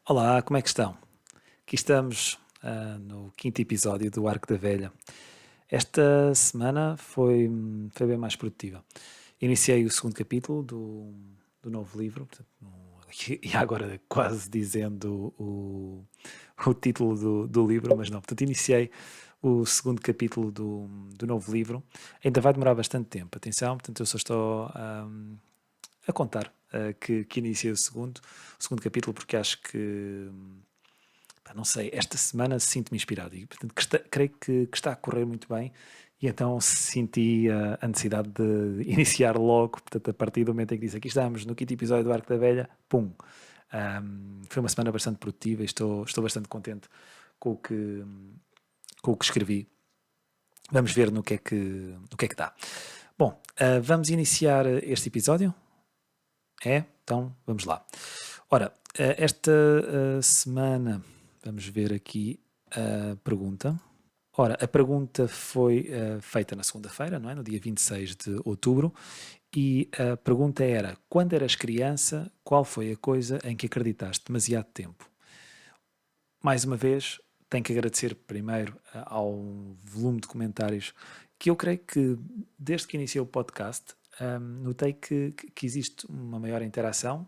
Olá, como é que estão? Aqui estamos no quinto episódio do Arco da Velha. Esta semana foi bem mais produtiva. Iniciei o segundo capítulo do novo livro, portanto, e agora quase dizendo o título do livro, mas não. Portanto, iniciei o segundo capítulo do novo livro. Ainda vai demorar bastante tempo, atenção, portanto, eu só estou a contar que iniciei o segundo capítulo, porque acho que não sei, esta semana sinto-me inspirado e, portanto, creio que está a correr muito bem e então senti a necessidade de iniciar logo, portanto, a partir do momento em que disse aqui estamos no quinto episódio do Arco da Velha, pum. Foi uma semana bastante produtiva e estou bastante contente com o que, com o que escrevi. Vamos ver no que é que dá. Bom, vamos iniciar este episódio? É? Então, vamos lá. Ora, esta semana, vamos ver aqui a pergunta. Ora, a pergunta foi feita na segunda-feira, não é? No dia 26 de outubro, e a pergunta era: quando eras criança, qual foi a coisa em que acreditaste demasiado tempo? Mais uma vez, tenho que agradecer primeiro ao volume de comentários que eu creio que, desde que iniciei o podcast, notei que existe uma maior interação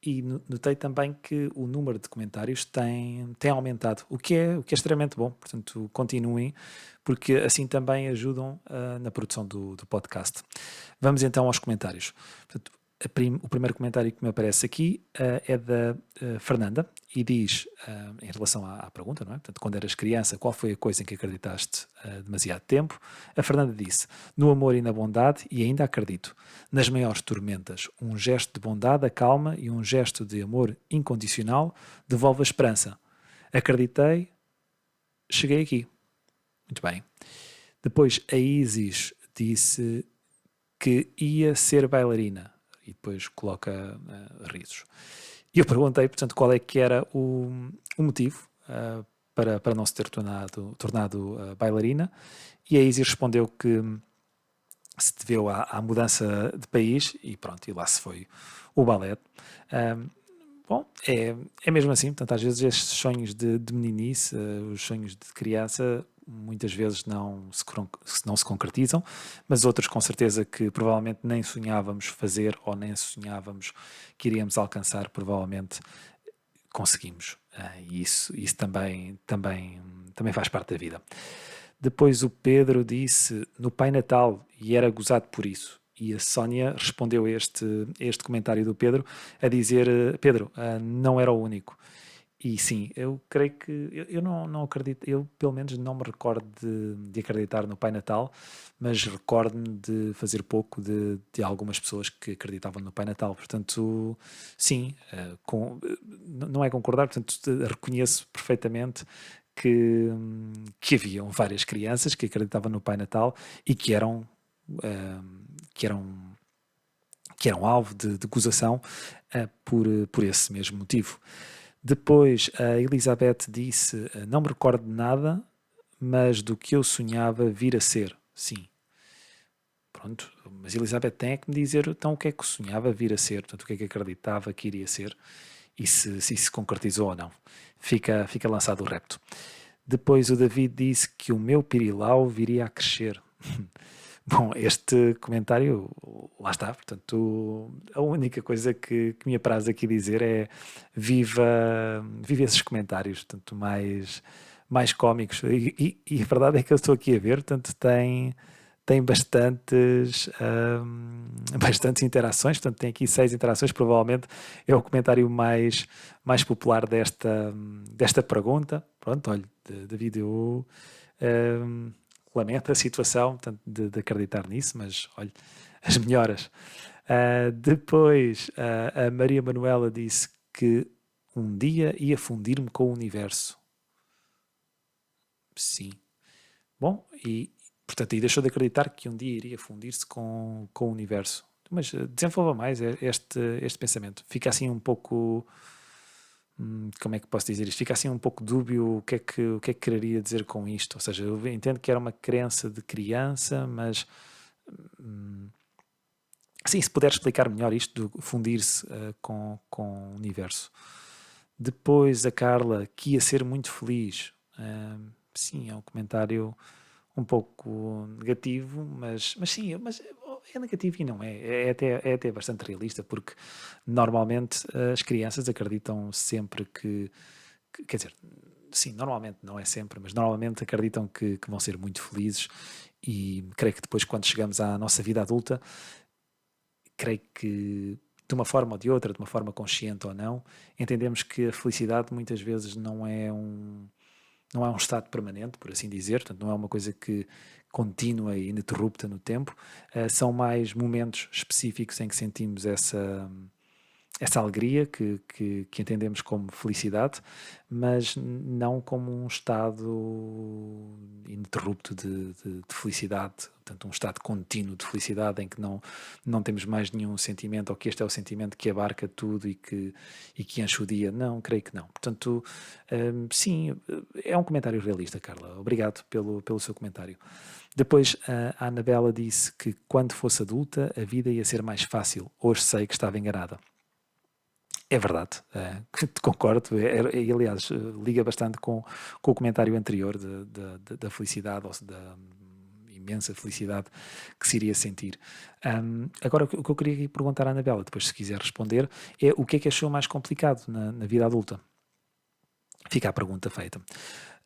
e notei também que o número de comentários tem aumentado, o que é extremamente bom. Portanto, continuem, porque assim também ajudam na produção do podcast. Vamos então aos comentários. Portanto, o primeiro comentário que me aparece aqui é da Fernanda e diz, em relação à pergunta, não é? Portanto, quando eras criança, qual foi a coisa em que acreditaste demasiado tempo? A Fernanda disse: no amor e na bondade, e ainda acredito. Nas maiores tormentas, um gesto de bondade acalma e um gesto de amor incondicional devolve a esperança. Acreditei, cheguei aqui. Muito bem. Depois a Isis disse que ia ser bailarina e depois coloca risos. E eu perguntei, portanto, qual é que era o motivo para não se ter tornado bailarina, e a Isis respondeu que se deveu à mudança de país e pronto, e lá se foi o balé. Bom, é mesmo assim, portanto, às vezes estes sonhos de meninice, os sonhos de criança, muitas vezes não se concretizam, mas outros com certeza que provavelmente nem sonhávamos fazer ou nem sonhávamos que iríamos alcançar, provavelmente conseguimos. E isso também faz parte da vida. Depois o Pedro disse no Pai Natal e era gozado por isso. E a Sónia respondeu a este comentário do Pedro a dizer: Pedro, não era o único. E sim, eu creio que. Eu não acredito, eu pelo menos não me recordo de acreditar no Pai Natal, mas recordo-me de fazer pouco de algumas pessoas que acreditavam no Pai Natal. Portanto, sim, não é concordar, portanto, reconheço perfeitamente que haviam várias crianças que acreditavam no Pai Natal e eh, que eram, que eram alvo de gozação por esse mesmo motivo. Depois a Elizabeth disse: não me recordo de nada, mas do que eu sonhava vir a ser. Sim. Pronto, mas Elizabeth tem é que me dizer então o que é que sonhava vir a ser, portanto, o que é que acreditava que iria ser e se isso se concretizou ou não. Fica lançado o repto. Depois o David disse que o meu pirilau viria a crescer. Bom, este comentário, lá está, portanto, a única coisa que me apraz aqui dizer é viva esses comentários, portanto, mais cómicos. E a verdade é que eu estou aqui a ver, portanto, tem bastantes interações, portanto, tem aqui 6 interações, provavelmente é o comentário mais popular desta pergunta. Pronto, olha, David, eu lamento a situação, portanto, de acreditar nisso, mas olha, as melhoras. Depois, a Maria Manuela disse que um dia ia fundir-me com o universo. Sim. Bom, portanto, aí deixou de acreditar que um dia iria fundir-se com o universo. Mas desenvolva mais este pensamento. Fica assim um pouco. Como é que posso dizer isto? Fica assim um pouco dúbio o que é que quereria dizer com isto. Ou seja, eu entendo que era uma crença de criança, mas sim, se puder explicar melhor isto de fundir-se com o universo. Depois a Carla, que ia ser muito feliz. Sim, é um comentário um pouco negativo, mas sim, mas é negativo e não é. É até bastante realista, porque normalmente as crianças acreditam sempre quer dizer, sim, normalmente não é sempre, mas normalmente acreditam que vão ser muito felizes e creio que depois, quando chegamos à nossa vida adulta, creio que de uma forma ou de outra, de uma forma consciente ou não, entendemos que a felicidade muitas vezes não é um estado permanente, por assim dizer, portanto, não é uma coisa que contínua e ininterrupta no tempo, são mais momentos específicos em que sentimos essa alegria que entendemos como felicidade, mas não como um estado ininterrupto de felicidade, portanto, um estado contínuo de felicidade em que não temos mais nenhum sentimento, ou que este é o sentimento que abarca tudo e que enche o dia. Não, creio que não. Portanto, sim, é um comentário realista, Carla. Obrigado pelo seu comentário. Depois, a Anabela disse que quando fosse adulta a vida ia ser mais fácil. Hoje sei que estava enganada. É verdade, concordo. E, aliás, liga bastante com o comentário anterior da felicidade, ou da imensa felicidade que se iria sentir. Agora, o que eu queria perguntar à Anabela, depois, se quiser responder, é o que é que achou mais complicado na vida adulta? Fica a pergunta feita.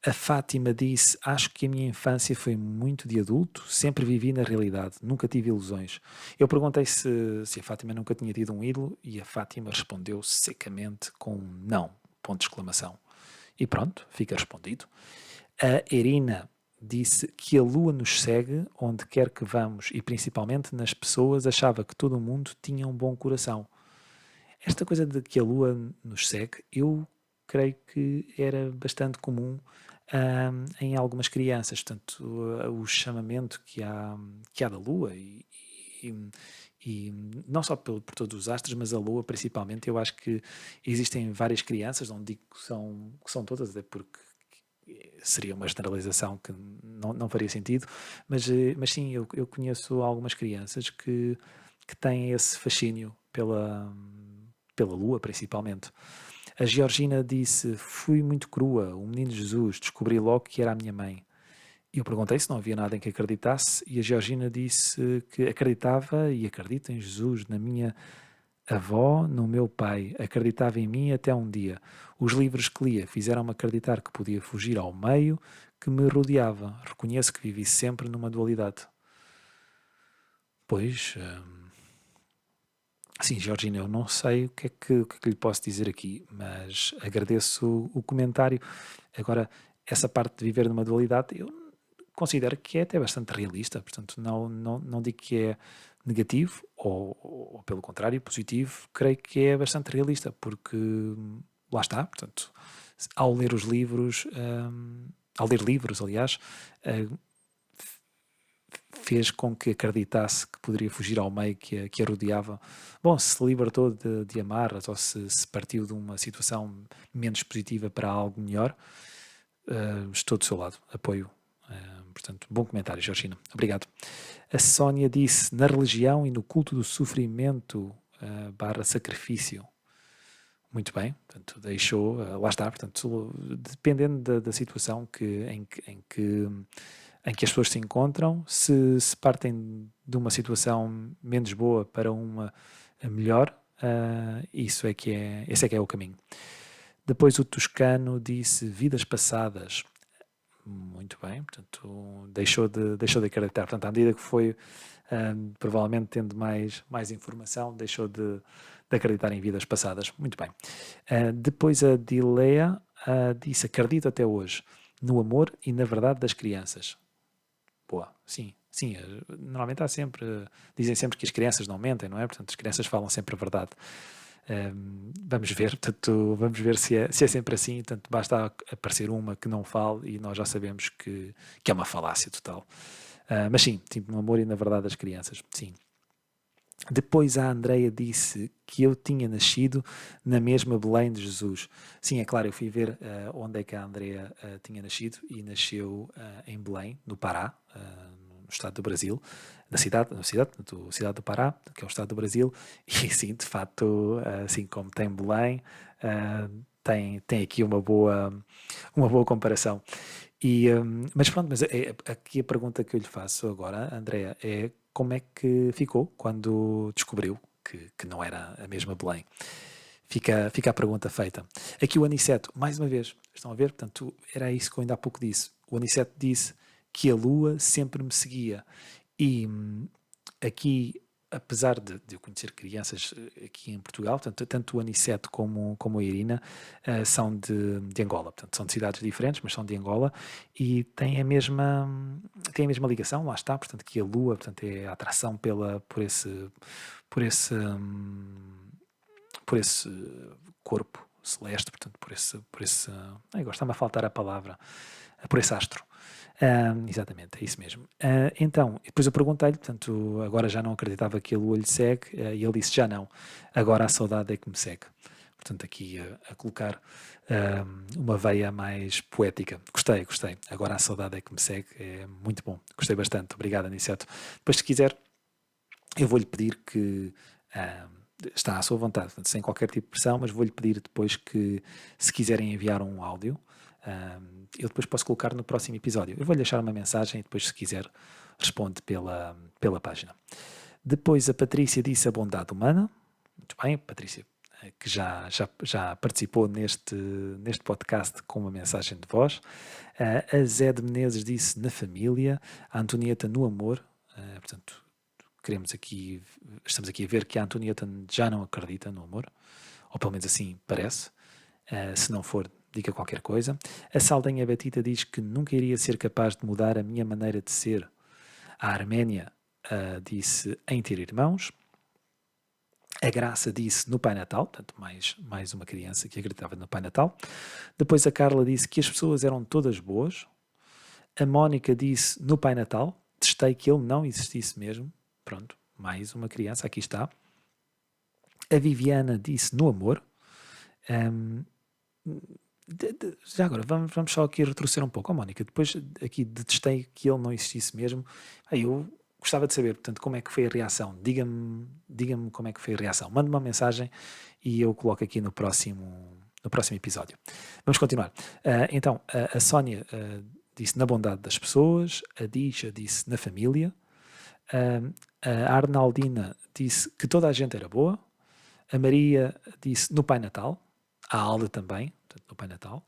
A Fátima disse: Acho que a minha infância foi muito de adulto, sempre vivi na realidade, nunca tive ilusões. Eu perguntei se a Fátima nunca tinha tido um ídolo e a Fátima respondeu secamente com um não, ponto de exclamação. E pronto, fica respondido. A Irina disse que a lua nos segue onde quer que vamos e principalmente nas pessoas, achava que todo mundo tinha um bom coração. Esta coisa de que a lua nos segue, eu creio que era bastante comum em algumas crianças, portanto, o chamamento que há da lua e, e não só por todos os astros, mas a lua principalmente, eu acho que existem várias crianças, não digo que são todas, até porque seria uma generalização que não faria sentido, mas sim, eu conheço algumas crianças que têm esse fascínio pela lua, principalmente. A Georgina disse: Fui muito crua, o menino Jesus, descobri logo que era a minha mãe. E eu perguntei se não havia nada em que acreditasse, e a Georgina disse que acreditava e acredita em Jesus, na minha avó, no meu pai, acreditava em mim até um dia. Os livros que lia fizeram-me acreditar que podia fugir ao meio que me rodeava. Reconheço que vivi sempre numa dualidade. Pois, sim, Georgina, eu não sei o que é que lhe posso dizer aqui, mas agradeço o comentário. Agora, essa parte de viver numa dualidade, eu considero que é até bastante realista, portanto, não digo que é negativo, ou pelo contrário, positivo, creio que é bastante realista, porque lá está, portanto, ao ler os livros, ao ler livros, aliás, uh, fez com que acreditasse que poderia fugir ao meio que a rodeava. Bom, se libertou de amarras ou se partiu de uma situação menos positiva para algo melhor, estou do seu lado, apoio. Portanto, bom comentário, Georgina. Obrigado. A Sónia disse: na religião e no culto do sofrimento barra sacrifício. Muito bem, portanto, deixou, lá está, portanto, dependendo da situação em que as pessoas se encontram, se partem de uma situação menos boa para uma melhor, esse é que é o caminho. Depois o Toscano disse vidas passadas. Muito bem, portanto, deixou de acreditar. Portanto, à medida que foi, provavelmente tendo mais informação, deixou de acreditar em vidas passadas. Muito bem. Depois a Dilea disse: acredito até hoje no amor e na verdade das crianças. Boa, sim, sim. Normalmente dizem sempre que as crianças não mentem, não é? Portanto, as crianças falam sempre a verdade. Vamos ver, portanto, vamos ver se é sempre assim. Portanto, basta aparecer uma que não fale e nós já sabemos que é uma falácia total. Mas sim, no amor e na verdade das crianças, sim. Depois a Andreia disse que eu tinha nascido na mesma Belém de Jesus. Sim, é claro, eu fui ver onde é que a Andreia tinha nascido e nasceu em Belém, no Pará, no estado do Brasil, cidade do Pará, que é o estado do Brasil, e sim, de facto, assim como tem Belém, tem aqui uma boa comparação. Mas pronto, aqui a pergunta que eu lhe faço agora, Andréa, é como é que ficou quando descobriu que não era a mesma Belém? Fica a pergunta feita. Aqui o Aniceto, mais uma vez, estão a ver? Portanto, era isso que eu ainda há pouco disse. O Aniceto disse que a lua sempre me seguia. E aqui, apesar de eu conhecer crianças aqui em Portugal, portanto, tanto o Aniceto como a Irina são de Angola. Portanto, são de cidades diferentes, mas são de Angola e têm a mesma ligação, lá está. Portanto, que a lua, portanto, é a atração por esse, por esse corpo celeste, portanto, agora está-me a faltar a palavra, por esse astro. Exatamente, é isso mesmo. Então, depois eu perguntei-lhe, portanto, agora já não acreditava que a lua lhe segue, e ele disse já não, agora a saudade é que me segue. Portanto, aqui a colocar uma veia mais poética. Gostei. Agora a saudade é que me segue, é muito bom. Gostei bastante, obrigado, Aniceto. Depois, se quiser, eu vou-lhe pedir que está à sua vontade, portanto, sem qualquer tipo de pressão, mas vou-lhe pedir depois que, se quiserem enviar um áudio, eu depois posso colocar no próximo episódio. Eu vou-lhe deixar uma mensagem e depois, se quiser, responde pela página. Depois a Patrícia disse a bondade humana. Muito bem, Patrícia, que já participou neste podcast com uma mensagem de voz. A Zé de Menezes disse na família. A Antonieta no amor. Portanto, estamos aqui a ver que a Antonieta já não acredita no amor, ou pelo menos assim parece. Se não for, diga qualquer coisa. A Saldanha Betita diz que nunca iria ser capaz de mudar a minha maneira de ser. A Arménia disse em ter irmãos. A Graça disse no Pai Natal, portanto mais uma criança que acreditava no Pai Natal. Depois a Carla disse que as pessoas eram todas boas. A Mónica disse no Pai Natal, testei que ele não existisse mesmo. Pronto, mais uma criança, aqui está. A Viviana disse no amor. Já agora, vamos só aqui retroceder um pouco. Mónica, depois aqui detestei que ele não existisse mesmo. Eu gostava de saber, portanto, como é que foi a reação. Diga-me como é que foi a reação. Mande uma mensagem e eu coloco aqui no próximo episódio. Vamos continuar. Então, a Sónia disse na bondade das pessoas. A Disha disse na família. A Arnaldina disse que toda a gente era boa. A Maria disse no Pai Natal. A Alda também, portanto, no Pai Natal.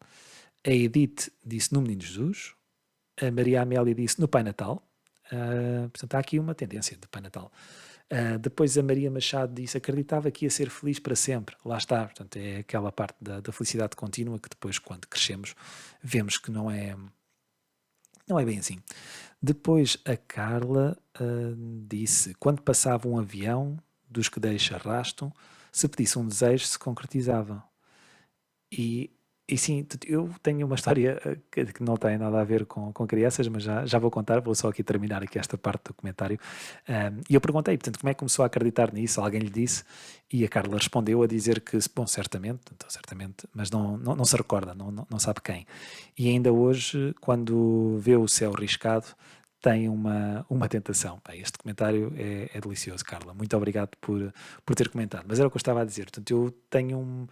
A Edith disse no Menino Jesus. A Maria Amélia disse no Pai Natal. Portanto, há aqui uma tendência de Pai Natal. Depois a Maria Machado disse acreditava que ia ser feliz para sempre. Lá está, portanto, é aquela parte da felicidade contínua que depois, quando crescemos, vemos que não é bem assim. Depois a Carla disse, quando passava um avião dos que deixa rastro, se pedisse um desejo, se concretizava. E sim, eu tenho uma história que não tem nada a ver com crianças, mas já vou contar, vou só aqui terminar aqui esta parte do comentário. E eu perguntei, portanto, como é que começou a acreditar nisso? Alguém lhe disse, e a Carla respondeu a dizer que, bom, certamente, mas não se recorda, não sabe quem. E ainda hoje, quando vê o céu riscado, tem uma tentação. Este comentário é delicioso, Carla. Muito obrigado por ter comentado. Mas era o que eu estava a dizer. Portanto, eu tenho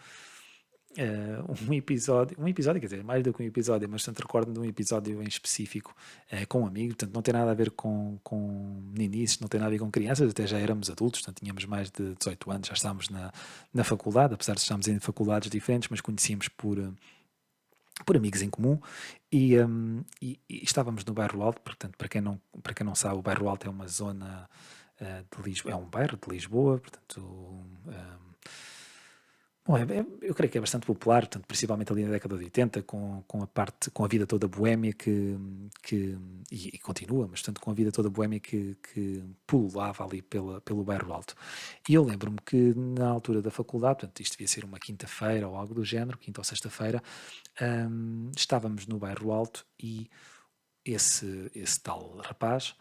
um episódio, quer dizer, mais do que um episódio, mas tanto recordo de um episódio em específico com um amigo, portanto não tem nada a ver com meninos, não tem nada a ver com crianças, até já éramos adultos, portanto tínhamos mais de 18 anos, já estávamos na faculdade, apesar de estarmos em faculdades diferentes, mas conhecíamos por amigos em comum e estávamos no Bairro Alto, portanto para quem não sabe, o Bairro Alto é uma zona de Lisboa, é um bairro de Lisboa, portanto bom, eu creio que é bastante popular, portanto, principalmente ali na década de 80, com a vida toda boémia e continua, mas portanto, com a vida toda boémia que pululava ali pelo Bairro Alto. E eu lembro-me que na altura da faculdade, portanto, isto devia ser uma quinta-feira ou algo do género, quinta ou sexta-feira, estávamos no Bairro Alto e esse tal rapaz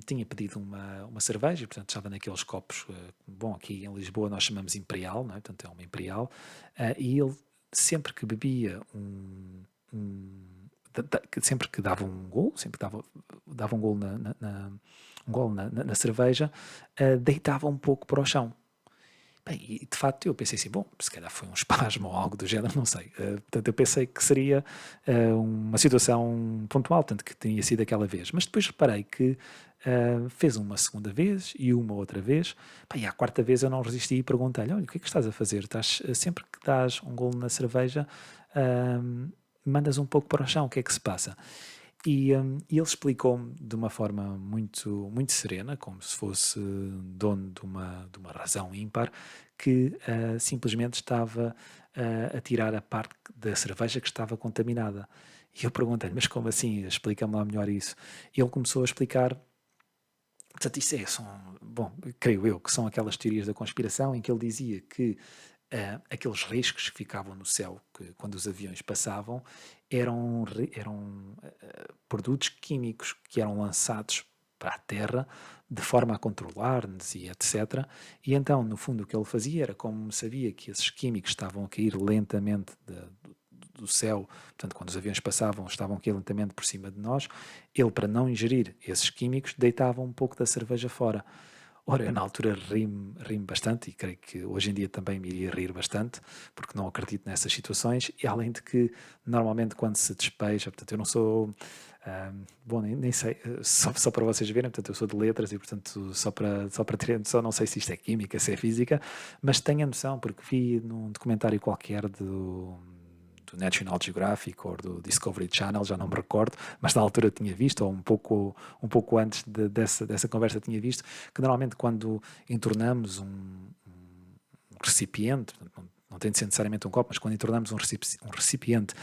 tinha pedido uma cerveja, portanto estava naqueles copos, bom, aqui em Lisboa nós chamamos Imperial, não é? Portanto é uma Imperial, e ele sempre que bebia sempre que dava um golo, sempre que dava um golo na cerveja, deitava um pouco para o chão. Bem, e de facto eu pensei assim, bom, se calhar foi um espasmo ou algo do género, não sei. Portanto, eu pensei que seria uma situação pontual, tanto que tinha sido aquela vez. Mas depois reparei que fez uma segunda vez e uma outra vez. Pá, e à quarta vez eu não resisti e perguntei-lhe, olha, o que é que estás a fazer? Estás, sempre que dás um golo na cerveja, uh, mandas um pouco para o chão, o que é que se passa? E ele explicou-me de uma forma muito, muito serena, como se fosse dono de uma razão ímpar, que simplesmente estava a tirar a parte da cerveja que estava contaminada. E eu perguntei-lhe, mas como assim? Explica-me lá melhor isso. E ele começou a explicar. Portanto, bom, creio eu, que são aquelas teorias da conspiração em que ele dizia que aqueles riscos que ficavam no céu que, quando os aviões passavam eram produtos químicos que eram lançados para a Terra de forma a controlar-nos e etc. E então, no fundo, o que ele fazia era, como sabia que esses químicos estavam a cair lentamente do céu, portanto, quando os aviões passavam, estavam a cair lentamente por cima de nós, ele, para não ingerir esses químicos, deitava um pouco da cerveja fora. Ora, eu na altura ri-me bastante e creio que hoje em dia também me iria rir bastante, porque não acredito nessas situações, e além de que normalmente quando se despeja, portanto eu não sou, bom, nem sei, só para vocês verem, portanto eu sou de letras e portanto só para ter noção, não sei se isto é química, se é física, mas tenho a noção, porque vi num documentário qualquer do National Geographic ou do Discovery Channel, já não me recordo, mas na altura tinha visto, ou um pouco antes dessa conversa tinha visto, que normalmente quando entornamos um recipiente, não tem de ser necessariamente um copo, mas quando entornamos um recipiente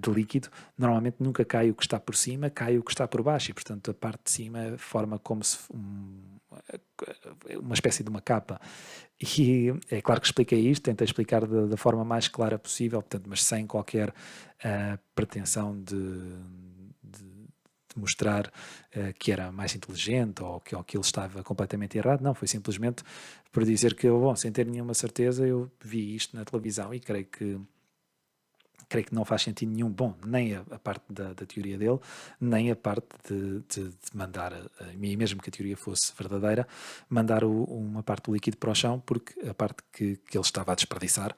de líquido, normalmente nunca cai o que está por cima, cai o que está por baixo, e portanto a parte de cima forma como se uma espécie de uma capa. E é claro que expliquei isto, tentei explicar da forma mais clara possível, portanto, mas sem qualquer pretensão de mostrar que era mais inteligente ou que ele estava completamente errado. Não, foi simplesmente por dizer que, bom, sem ter nenhuma certeza, eu vi isto na televisão e creio que não faz sentido nenhum, bom, nem a parte da teoria dele, nem a parte de mandar, e mesmo que a teoria fosse verdadeira, mandar uma parte do líquido para o chão, porque a parte que ele estava a desperdiçar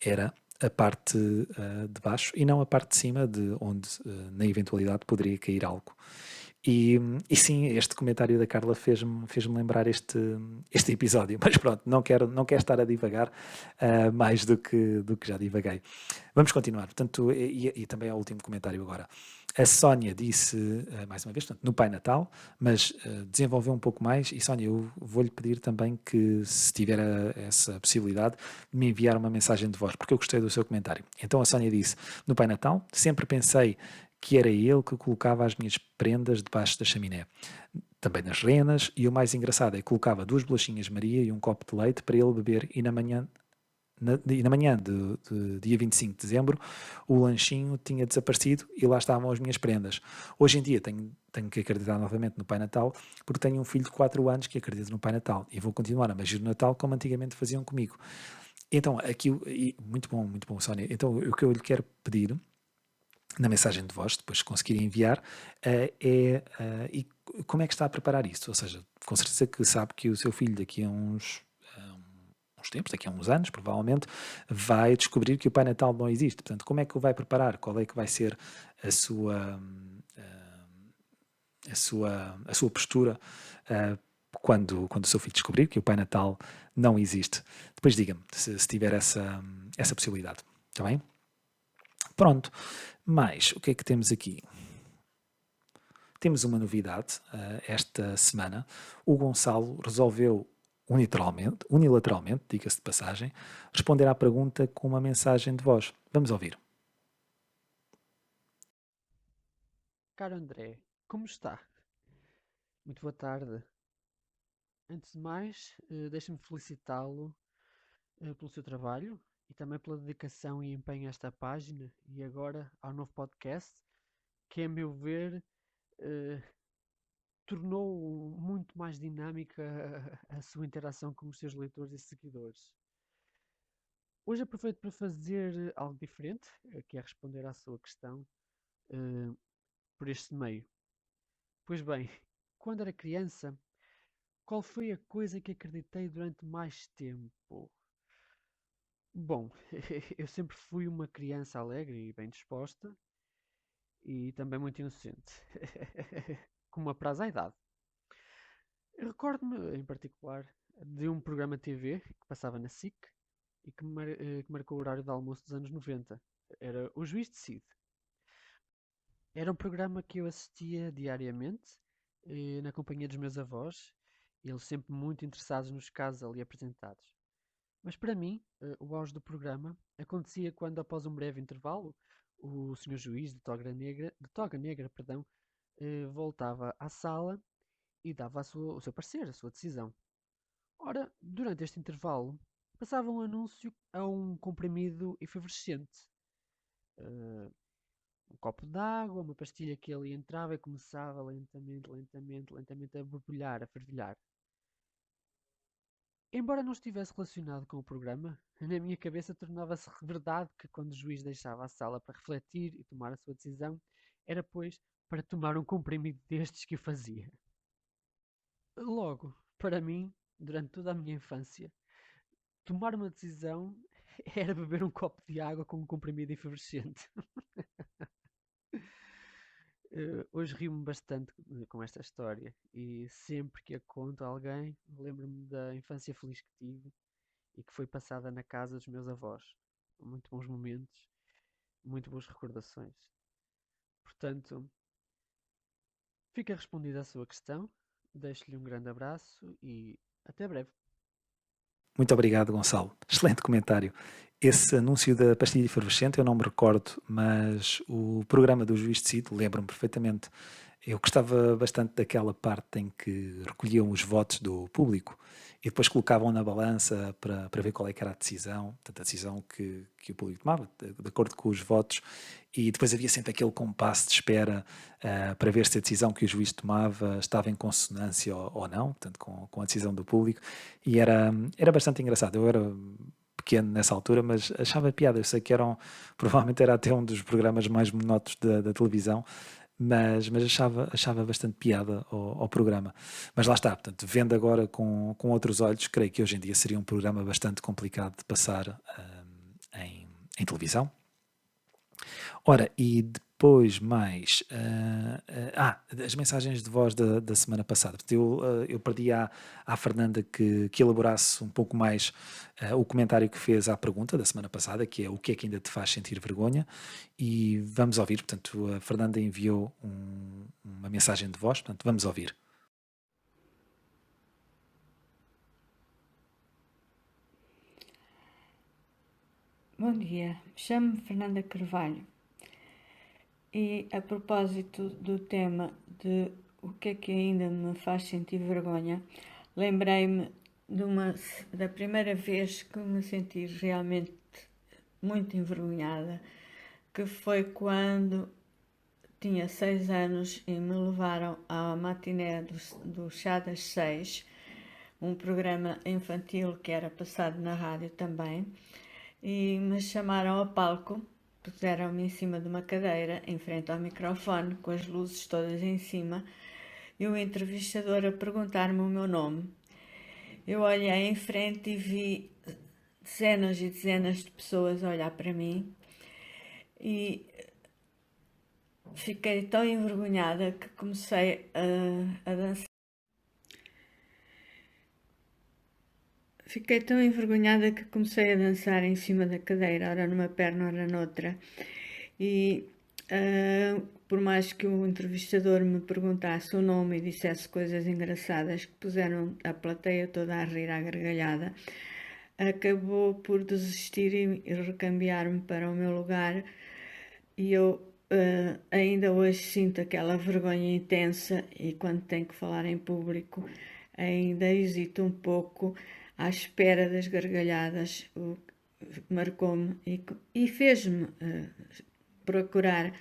era a parte de baixo e não a parte de cima, de onde, na eventualidade, poderia cair algo. E sim, este comentário da Carla fez-me lembrar este episódio, mas pronto, não quero estar a divagar mais do que já divaguei. Vamos continuar, portanto, e também é o último comentário agora. A Sónia disse, mais uma vez, portanto, no Pai Natal, mas desenvolveu um pouco mais. E Sónia, eu vou-lhe pedir também que, se tiver essa possibilidade, me enviar uma mensagem de voz, porque eu gostei do seu comentário. Então a Sónia disse, no Pai Natal, sempre pensei que era ele que colocava as minhas prendas debaixo da chaminé, também nas renas, e o mais engraçado é que colocava 2 bolachinhas Maria e um copo de leite para ele beber, e na manhã de dia 25 de dezembro, o lanchinho tinha desaparecido e lá estavam as minhas prendas. Hoje em dia tenho que acreditar novamente no Pai Natal, porque tenho um filho de 4 anos que acredita no Pai Natal e vou continuar a magia do Natal como antigamente faziam comigo. Então, aqui, muito bom, Sónia. Então, o que eu lhe quero pedir na mensagem de voz, depois conseguir enviar, e como é que está a preparar isso? Ou seja, com certeza que sabe que o seu filho daqui a uns tempos, daqui a uns anos, provavelmente, vai descobrir que o Pai Natal não existe. Portanto, como é que o vai preparar? Qual é que vai ser a sua postura quando o seu filho descobrir que o Pai Natal não existe? Depois diga-me se tiver essa possibilidade. Está bem? Pronto. Mais, o que é que temos aqui? Temos uma novidade esta semana. O Gonçalo resolveu unilateralmente, diga-se de passagem, responder à pergunta com uma mensagem de voz. Vamos ouvir. Caro André, como está? Muito boa tarde. Antes de mais, deixe-me felicitá-lo pelo seu trabalho e também pela dedicação e empenho a esta página e agora ao novo podcast, que, a meu ver, eh, tornou muito mais dinâmica a sua interação com os seus leitores e seguidores. Hoje aproveito para fazer algo diferente, que é responder à sua questão eh, por este meio. Pois bem, quando era criança, qual foi a coisa que acreditei durante mais tempo? Bom, eu sempre fui uma criança alegre e bem disposta e também muito inocente, como apraz à idade. Eu recordo-me, em particular, de um programa TV que passava na SIC e que marcou o horário de almoço dos anos 90. Era O Juiz Decide. Era um programa que eu assistia diariamente, na companhia dos meus avós, eles sempre muito interessados nos casos ali apresentados. Mas para mim, o auge do programa acontecia quando, após um breve intervalo, o senhor juiz de toga negra, perdão, voltava à sala e dava o seu parecer, a sua decisão. Ora, durante este intervalo, passava um anúncio a um comprimido efervescente. eh, um copo de água, uma pastilha que ali entrava e começava lentamente, lentamente, lentamente a borbulhar, a fervilhar. Embora não estivesse relacionado com o programa, na minha cabeça tornava-se verdade que quando o juiz deixava a sala para refletir e tomar a sua decisão, era pois para tomar um comprimido destes que o fazia. Logo, para mim, durante toda a minha infância, tomar uma decisão era beber um copo de água com um comprimido efervescente. Hoje rio-me bastante com esta história e sempre que a conto a alguém, lembro-me da infância feliz que tive e que foi passada na casa dos meus avós. Muito bons momentos, muito boas recordações. Portanto, fica respondida a sua questão, deixo-lhe um grande abraço e até breve. Muito obrigado, Gonçalo. Excelente comentário. Esse anúncio da pastilha efervescente eu não me recordo, mas o programa do Juiz de Decide lembro-me perfeitamente. Eu gostava bastante daquela parte em que recolhiam os votos do público e depois colocavam na balança para ver qual é que era a decisão, portanto, a decisão que o público tomava, de acordo com os votos, e depois havia sempre aquele compasso de espera para ver se a decisão que o juiz tomava estava em consonância ou não, portanto, com a decisão do público, e era bastante engraçado. Eu era pequeno nessa altura, mas achava piada. Eu sei que provavelmente era até um dos programas mais monótonos da televisão, mas achava bastante piada ao programa. Mas lá está, portanto, vendo agora com outros olhos, creio que hoje em dia seria um programa bastante complicado de passar em televisão. Ora, e depois mais. As mensagens de voz da semana passada. Portanto, eu pedi à Fernanda que elaborasse um pouco mais o comentário que fez à pergunta da semana passada, que é o que é que ainda te faz sentir vergonha, e vamos ouvir. Portanto, a Fernanda enviou uma mensagem de voz, portanto, vamos ouvir. Bom dia, chamo-me Fernanda Carvalho e a propósito do tema de o que é que ainda me faz sentir vergonha, lembrei-me da primeira vez que me senti realmente muito envergonhada, que foi quando tinha 6 anos e me levaram à matiné do Chá das 6, um programa infantil que era passado na rádio também, e me chamaram ao palco, puseram-me em cima de uma cadeira, em frente ao microfone, com as luzes todas em cima, e o entrevistador a perguntar-me o meu nome. Eu olhei em frente e vi dezenas e dezenas de pessoas a olhar para mim e fiquei tão envergonhada que comecei a dançar. Fiquei tão envergonhada que comecei a dançar em cima da cadeira, ora numa perna, ora noutra. E por mais que o entrevistador me perguntasse o nome e dissesse coisas engraçadas que puseram a plateia toda a rir à gargalhada, acabou por desistir e recambiar-me para o meu lugar. E eu ainda hoje sinto aquela vergonha intensa e quando tenho que falar em público ainda hesito um pouco à espera das gargalhadas. Marcou-me e fez-me procurar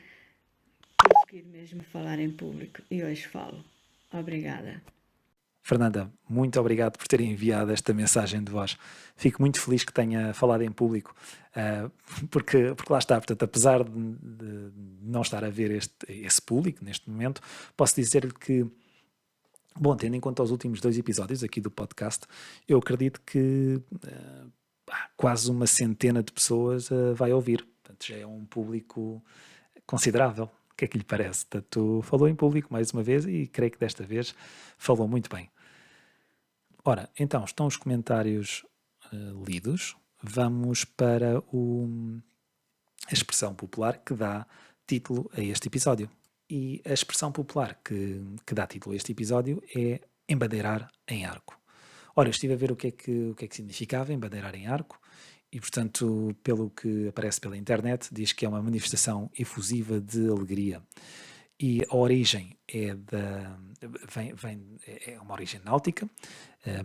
conseguir mesmo falar em público e hoje falo. Obrigada. Fernanda, muito obrigado por ter enviado esta mensagem de voz. Fico muito feliz que tenha falado em público, porque lá está, portanto, apesar de não estar a ver esse público neste momento, posso dizer-lhe que, bom, tendo em conta os últimos 2 episódios aqui do podcast, eu acredito que quase uma centena de pessoas vai ouvir. Portanto, já é um público considerável. O que é que lhe parece? Portanto, falou em público mais uma vez e creio que desta vez falou muito bem. Ora, então, estão os comentários lidos. Vamos para a expressão popular que dá título a este episódio. E a expressão popular que dá título a este episódio é embadeirar em arco. Ora, eu estive a ver o que é que significava embadeirar em arco e, portanto, pelo que aparece pela internet, diz que é uma manifestação efusiva de alegria. E a origem é uma origem náutica.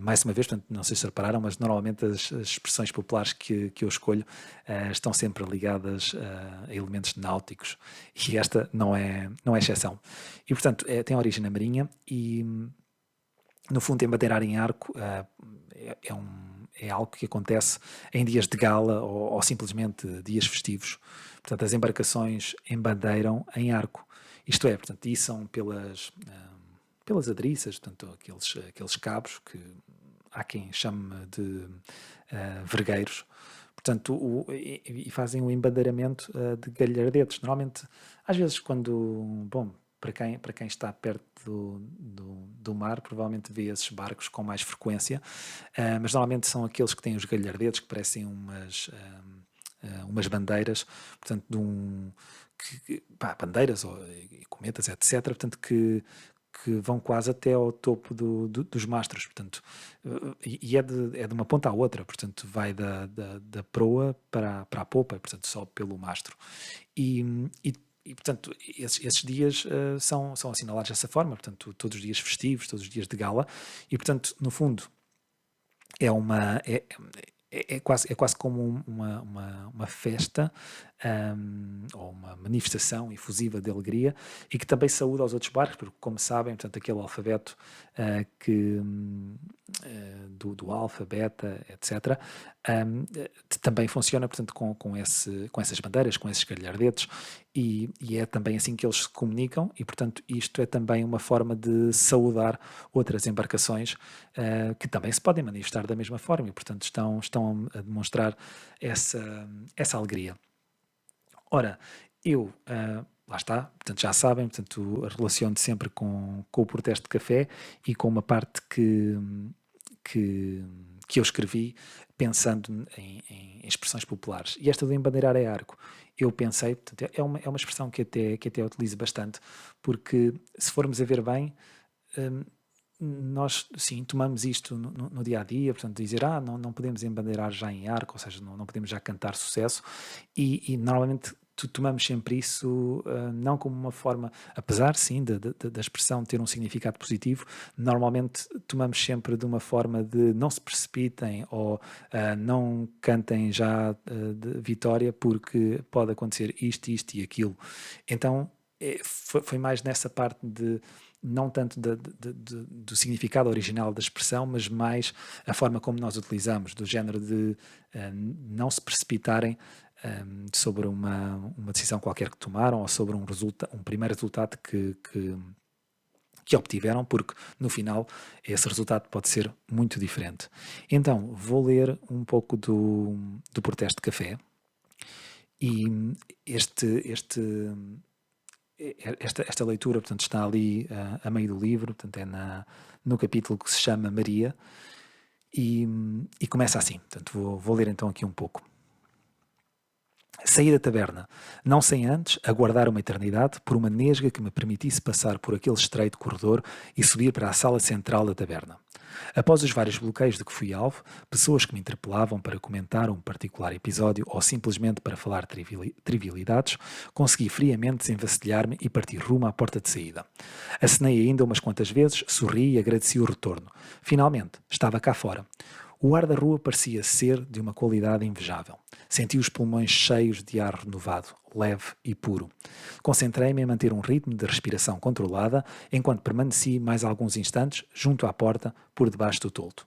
Mais uma vez, portanto, não sei se repararam, mas normalmente as expressões populares que eu escolho estão sempre ligadas a elementos náuticos e esta não é exceção. E, portanto, tem origem na Marinha e, no fundo, embadeirar em arco é algo que acontece em dias de gala ou simplesmente dias festivos. Portanto, as embarcações embadeiram em arco. Isto é, portanto, içam pelas adriças, portanto, aqueles cabos que há quem chame de vergueiros, portanto, e fazem o embadeiramento de galhardetes. Normalmente, às vezes, para quem está perto do mar, provavelmente vê esses barcos com mais frequência, mas normalmente são aqueles que têm os galhardetes, que parecem umas bandeiras, portanto, bandeiras e cometas, etc., portanto, que vão quase até ao topo dos mastros, portanto, e é de uma ponta à outra, portanto, vai da proa para a popa, portanto, só pelo mastro. E portanto, esses dias são assinalados dessa forma, portanto, todos os dias festivos, todos os dias de gala, e, portanto, no fundo, é quase como uma festa ou uma manifestação efusiva de alegria e que também saúda aos outros barcos, porque, como sabem, portanto, aquele alfabeto do alfa, beta, etc., também funciona, portanto, com essas bandeiras, com esses galhardetes, e é também assim que eles se comunicam e, portanto, isto é também uma forma de saudar outras embarcações que também se podem manifestar da mesma forma e, portanto, estão a demonstrar essa alegria. Ora, lá está, portanto, já sabem, portanto, relaciono sempre com o protesto de café e com uma parte que eu escrevi pensando em expressões populares. E esta do embandeirar é arco, eu pensei, portanto, é uma expressão que até utilizo bastante, porque se formos a ver bem, nós, sim, tomamos isto no dia a dia, portanto, dizer, não podemos embandeirar já em arco, ou seja, não podemos já cantar sucesso, e normalmente tomamos sempre isso não como uma forma, apesar, sim, da expressão ter um significado positivo, normalmente tomamos sempre de uma forma de não se precipitem ou não cantem já de vitória, porque pode acontecer isto e aquilo. Então, foi mais nessa parte de não tanto do significado original da expressão, mas mais a forma como nós utilizamos, do género de não se precipitarem sobre uma decisão qualquer que tomaram ou sobre um primeiro resultado que obtiveram, porque no final esse resultado pode ser muito diferente. Então, vou ler um pouco do protesto de café e esta leitura, portanto, está ali a meio do livro, portanto, é no capítulo que se chama Maria e começa assim, portanto, vou ler então aqui um pouco. Saí da taberna, não sem antes aguardar uma eternidade por uma nesga que me permitisse passar por aquele estreito corredor e subir para a sala central da taberna. Após os vários bloqueios de que fui alvo, pessoas que me interpelavam para comentar um particular episódio ou simplesmente para falar trivialidades, consegui friamente desenvacilhar-me e partir rumo à porta de saída. Acenei ainda umas quantas vezes, sorri e agradeci o retorno. Finalmente, estava cá fora. O ar da rua parecia ser de uma qualidade invejável. Senti os pulmões cheios de ar renovado, leve e puro. Concentrei-me em manter um ritmo de respiração controlada, enquanto permaneci mais alguns instantes junto à porta, por debaixo do toldo.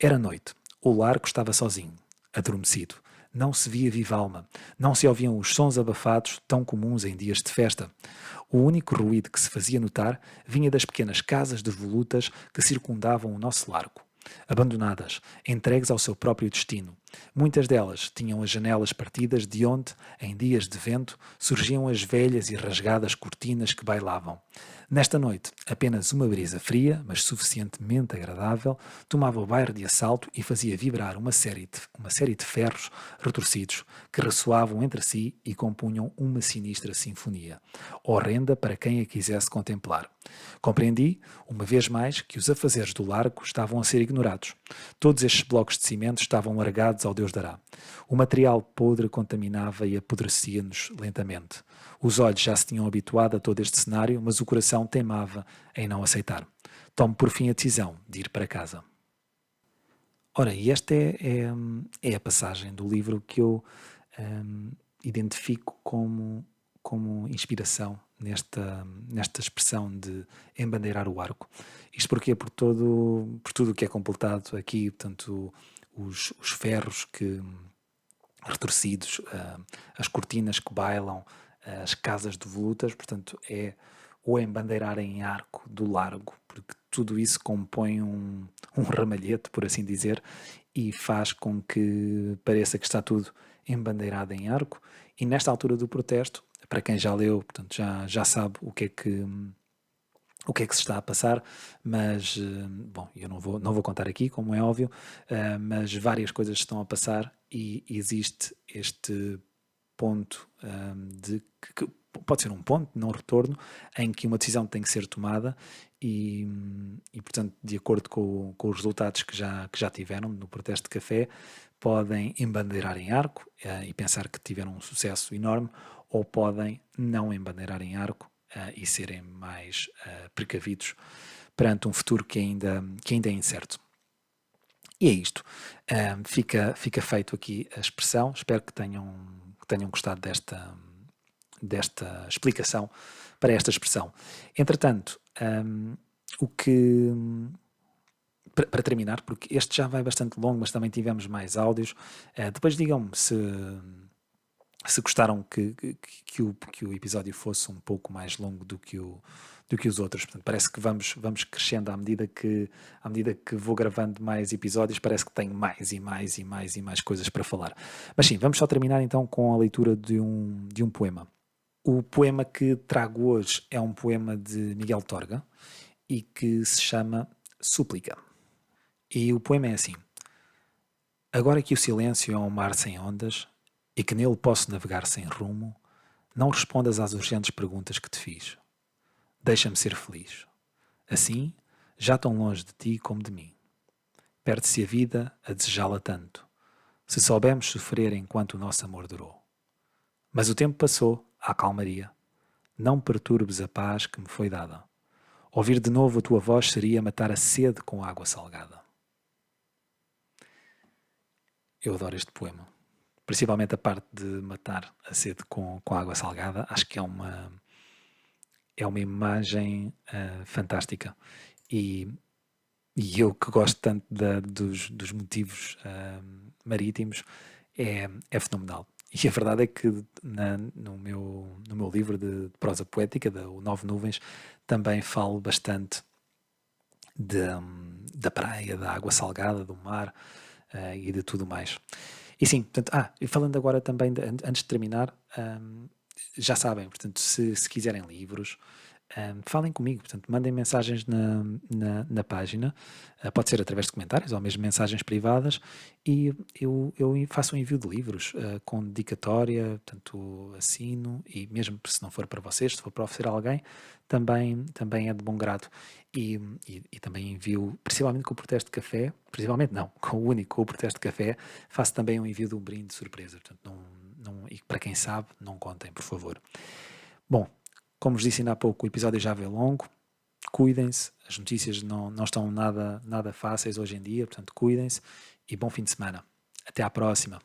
Era noite. O largo estava sozinho, adormecido. Não se via viva alma. Não se ouviam os sons abafados tão comuns em dias de festa. O único ruído que se fazia notar vinha das pequenas casas devolutas que circundavam o nosso largo. Abandonadas, entregues ao seu próprio destino, Muitas delas tinham as janelas partidas de onde, em dias de vento, surgiam as velhas e rasgadas cortinas que bailavam. Nesta noite, apenas uma brisa fria, mas suficientemente agradável, tomava o bairro de assalto e fazia vibrar uma série de ferros retorcidos que ressoavam entre si e compunham uma sinistra sinfonia, horrenda para quem a quisesse contemplar. Compreendi, uma vez mais, que os afazeres do largo estavam a ser ignorados. Todos estes blocos de cimento estavam largados ao Deus dará. O material podre contaminava e apodrecia-nos lentamente. Os olhos já se tinham habituado a todo este cenário, mas o coração teimava em não aceitar. Tomo por fim a decisão de ir para casa. Ora, e esta é a passagem do livro que eu identifico como inspiração nesta expressão de embandeirar o arco. Isto porquê? Por tudo o que é completado aqui, portanto, os ferros retorcidos, as cortinas que bailam, as casas de volutas, portanto, é o embandeirar em arco do largo, porque tudo isso compõe um ramalhete, por assim dizer, e faz com que pareça que está tudo embandeirado em arco. E nesta altura do protesto, para quem já leu, portanto, já sabe o que é que se está a passar, mas, bom, eu não vou contar aqui, como é óbvio, mas várias coisas estão a passar e existe este ponto que pode ser um ponto de não retorno, em que uma decisão tem que ser tomada e portanto, de acordo com os resultados que já tiveram no protesto de café, podem embandeirar em arco e pensar que tiveram um sucesso enorme, ou podem não embandeirar em arco e serem mais precavidos perante um futuro que ainda é incerto. E é isto. Fica feito aqui a expressão. Espero que tenham gostado desta explicação para esta expressão. Entretanto, para terminar, porque este já vai bastante longo, mas também tivemos mais áudios. Depois digam-me se gostaram que o episódio fosse um pouco mais longo do que os outros. Portanto, parece que vamos crescendo à medida que vou gravando mais episódios, parece que tenho mais e mais coisas para falar. Mas sim, vamos só terminar então com a leitura de um poema. O poema que trago hoje é um poema de Miguel Torga e que se chama Súplica. E o poema é assim: agora que o silêncio é um mar sem ondas e que nele posso navegar sem rumo, não respondas às urgentes perguntas que te fiz. Deixa-me ser feliz. Assim, já tão longe de ti como de mim. Perde-se a vida a desejá-la tanto, se soubemos sofrer enquanto o nosso amor durou. Mas o tempo passou, à calmaria. Não perturbes a paz que me foi dada. Ouvir de novo a tua voz seria matar a sede com água salgada. Eu adoro este poema. Principalmente a parte de matar a sede com água salgada. Acho que é uma imagem fantástica. E eu que gosto tanto dos motivos marítimos, é fenomenal. E a verdade é que no meu livro de prosa poética, o Nove Nuvens, também falo bastante da praia, da água salgada, do mar e de tudo mais. E sim, portanto, e falando agora também, antes de terminar, já sabem, portanto, se quiserem livros, falem comigo, portanto, mandem mensagens na página, pode ser através de comentários ou mesmo mensagens privadas, e eu faço um envio de livros com dedicatória, portanto, assino, e mesmo se não for para vocês, se for para oferecer a alguém, também é de bom grado. E também envio, principalmente com o protesto de café, principalmente não, com o protesto de café, faço também um envio de um brinde de surpresa, portanto, e para quem sabe, não contem, por favor. Bom, como vos disse ainda há pouco, o episódio já veio longo, cuidem-se, as notícias não estão nada fáceis hoje em dia, portanto cuidem-se e bom fim de semana. Até à próxima.